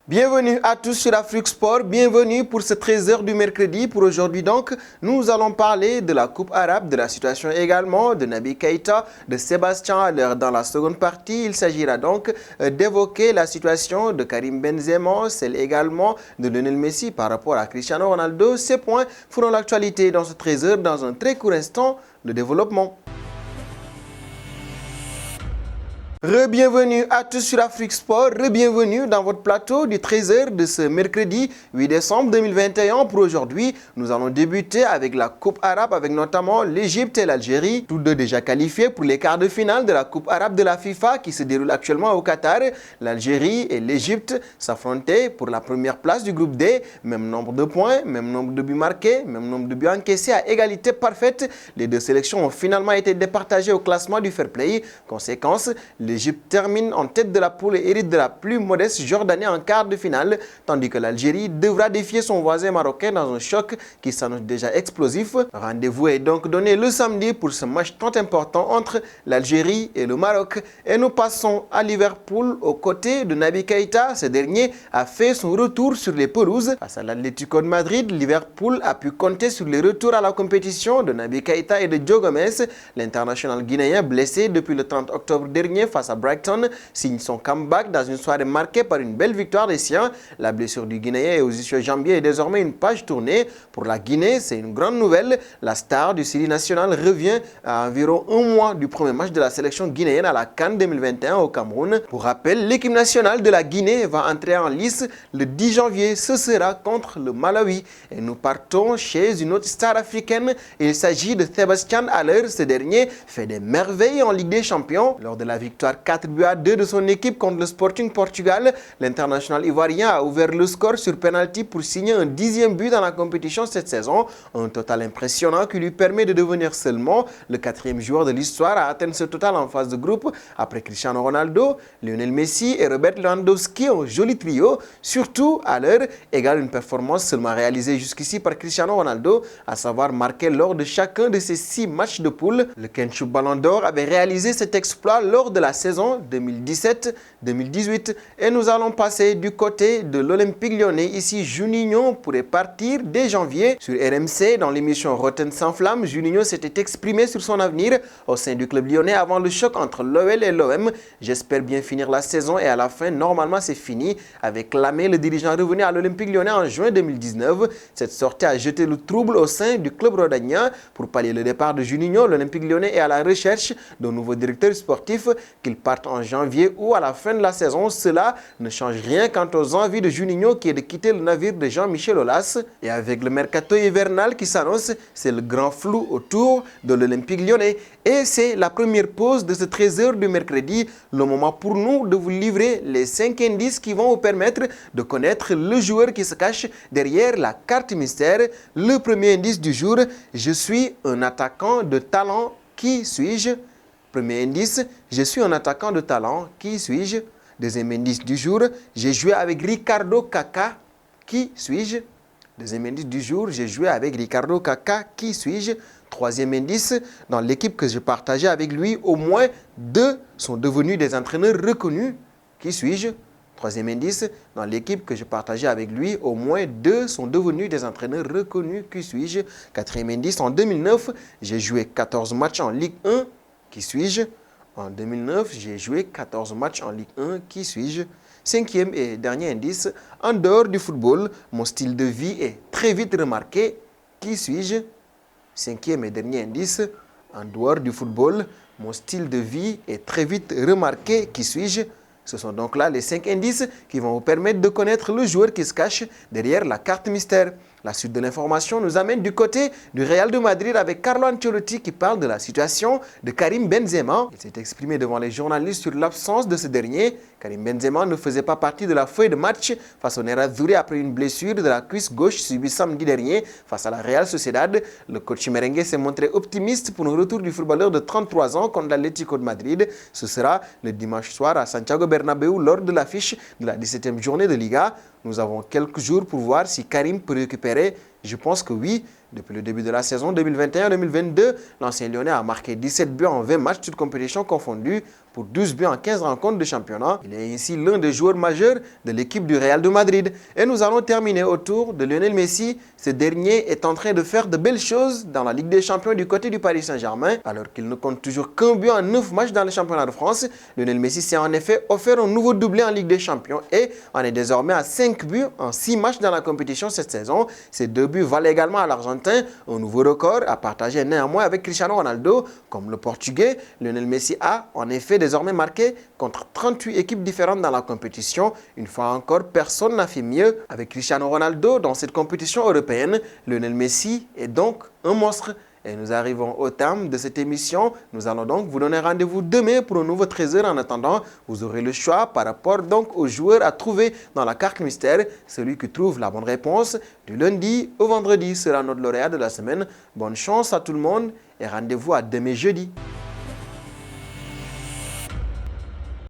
Bienvenue à tous sur Afrique Sport, bienvenue pour ce 13h du mercredi. Pour aujourd'hui donc, nous allons parler de la Coupe arabe, de la situation également de Naby Keïta, de Sébastien Haller. Dans la seconde partie, il s'agira donc d'évoquer la situation de Karim Benzema, celle également de Lionel Messi par rapport à Cristiano Ronaldo. Ces points feront l'actualité dans ce 13h dans un très court instant de développement. Re-bienvenue à tous sur Afrique Sport, re-bienvenue dans votre plateau du 13h de ce mercredi 8 décembre 2021. Pour aujourd'hui, nous allons débuter avec la Coupe arabe avec notamment l'Égypte et l'Algérie, tous deux déjà qualifiés pour les quarts de finale de la Coupe arabe de la FIFA qui se déroule actuellement au Qatar. L'Algérie et l'Égypte s'affrontaient pour la première place du groupe D, même nombre de points, même nombre de buts marqués, même nombre de buts encaissés à égalité parfaite. Les deux sélections ont finalement été départagées au classement du fair play. Conséquence, l'Égypte termine en tête de la poule et hérite de la plus modeste Jordanie en quart de finale, tandis que l'Algérie devra défier son voisin marocain dans un choc qui s'annonce déjà explosif. Rendez-vous est donc donné le samedi pour ce match tant important entre l'Algérie et le Maroc. Et nous passons à Liverpool aux côtés de Naby Keïta. Ce dernier a fait son retour sur les pelouses. Face à l'Atlético de Madrid, Liverpool a pu compter sur les retours à la compétition de Naby Keïta et de Joe Gomez. L'international guinéen blessé depuis le 30 octobre dernier face à Brighton signe son comeback dans une soirée marquée par une belle victoire des siens. La blessure du Guinéen aux ischios jambiers est désormais une page tournée. Pour la Guinée, c'est une grande nouvelle. La star du Sili national revient à environ un mois du premier match de la sélection guinéenne à la CAN 2021 au Cameroun. Pour rappel, l'équipe nationale de la Guinée va entrer en lice le 10 janvier. Ce sera contre le Malawi. Et nous partons chez une autre star africaine. Il s'agit de Sébastien Haller. Ce dernier fait des merveilles en Ligue des Champions. Lors de la victoire 4-2 de son équipe contre le Sporting Portugal, l'international ivoirien a ouvert le score sur penalty pour signer un 10e but dans la compétition cette saison. Un total impressionnant qui lui permet de devenir seulement le 4e joueur de l'histoire à atteindre ce total en phase de groupe après Cristiano Ronaldo, Lionel Messi et Robert Lewandowski, un joli trio. Surtout à l'heure égale une performance seulement réalisée jusqu'ici par Cristiano Ronaldo, à savoir marqué lors de chacun de ses 6 matchs de poule. Le Kenchu Ballon d'Or avait réalisé cet exploit lors de la saison 2017-2018 et nous allons passer du côté de l'Olympique lyonnais. Ici, Juninho pourrait partir dès janvier. Sur RMC, dans l'émission Rotten sans flamme, Juninho s'était exprimé sur son avenir au sein du club lyonnais avant le choc entre l'OL et l'OM. J'espère bien finir la saison et à la fin, normalement c'est fini, avait clamé le dirigeant revenu à l'Olympique lyonnais en juin 2019. Cette sortie a jeté le trouble au sein du club rhodanien. Pour pallier le départ de Juninho, l'Olympique lyonnais est à la recherche d'un nouveau directeur sportif, qu'il parte en janvier ou à la fin de la saison. Cela ne change rien quant aux envies de Juninho qui est de quitter le navire de Jean-Michel Aulas. Et avec le mercato hivernal qui s'annonce, c'est le grand flou autour de l'Olympique lyonnais. Et c'est la première pause de ce 13h du mercredi, le moment pour nous de vous livrer les 5 indices qui vont vous permettre de connaître le joueur qui se cache derrière la carte mystère. Le premier indice du jour, je suis un attaquant de talent, qui suis-je? Premier indice, je suis un attaquant de talent, qui suis-je? Deuxième indice du jour, j'ai joué avec Ricardo Kaka, qui suis-je? Deuxième indice du jour, j'ai joué avec Ricardo Kaka, qui suis-je? Troisième indice, dans l'équipe que je partageais avec lui, au moins 2 sont devenus des entraîneurs reconnus, qui suis-je? Troisième indice, dans l'équipe que je partageais avec lui, au moins 2 sont devenus des entraîneurs reconnus, qui suis-je? Quatrième indice, en 2009, j'ai joué 14 matchs en Ligue 1, qui suis-je? En 2009, j'ai joué 14 matchs en Ligue 1. Qui suis-je? Cinquième et dernier indice, en dehors du football, mon style de vie est très vite remarqué. Qui suis-je? Cinquième et dernier indice, en dehors du football, mon style de vie est très vite remarqué. Qui suis-je? Ce sont donc là les 5 indices qui vont vous permettre de connaître le joueur qui se cache derrière la carte mystère. La suite de l'information nous amène du côté du Real de Madrid avec Carlo Ancelotti qui parle de la situation de Karim Benzema. Il s'est exprimé devant les journalistes sur l'absence de ce dernier. Karim Benzema ne faisait pas partie de la feuille de match face au Nerazzurri après une blessure de la cuisse gauche subie samedi dernier face à la Real Sociedad. Le coach merengue s'est montré optimiste pour le retour du footballeur de 33 ans contre l'Atlético de Madrid. Ce sera le dimanche soir à Santiago Bernabéu lors de l'affiche de la 17e journée de Liga. Nous avons quelques jours pour voir si Karim peut récupérer. Je pense que oui. Depuis le début de la saison 2021-2022, l'ancien Lyonnais a marqué 17 buts en 20 matchs, toutes compétitions confondues. pour 12 buts en 15 rencontres de championnat. Il est ainsi l'un des joueurs majeurs de l'équipe du Real de Madrid. Et nous allons terminer autour de Lionel Messi. Ce dernier est en train de faire de belles choses dans la Ligue des Champions du côté du Paris Saint-Germain. Alors qu'il ne compte toujours qu'un but en 9 matchs dans le championnat de France, Lionel Messi s'est en effet offert un nouveau doublé en Ligue des Champions et en est désormais à 5 buts en 6 matchs dans la compétition cette saison. Ces 2 buts valent également à l'Argentin un nouveau record à partager néanmoins avec Cristiano Ronaldo. Comme le Portugais, Lionel Messi a en effet désormais marqué contre 38 équipes différentes dans la compétition. Une fois encore, personne n'a fait mieux. Avec Cristiano Ronaldo dans cette compétition européenne, Lionel Messi est donc un monstre. Et nous arrivons au terme de cette émission. Nous allons donc vous donner rendez-vous demain pour un nouveau trésor. En attendant, vous aurez le choix par rapport donc aux joueurs à trouver dans la carte mystère. Celui qui trouve la bonne réponse du lundi au vendredi sera notre lauréat de la semaine. Bonne chance à tout le monde et rendez-vous à demain jeudi.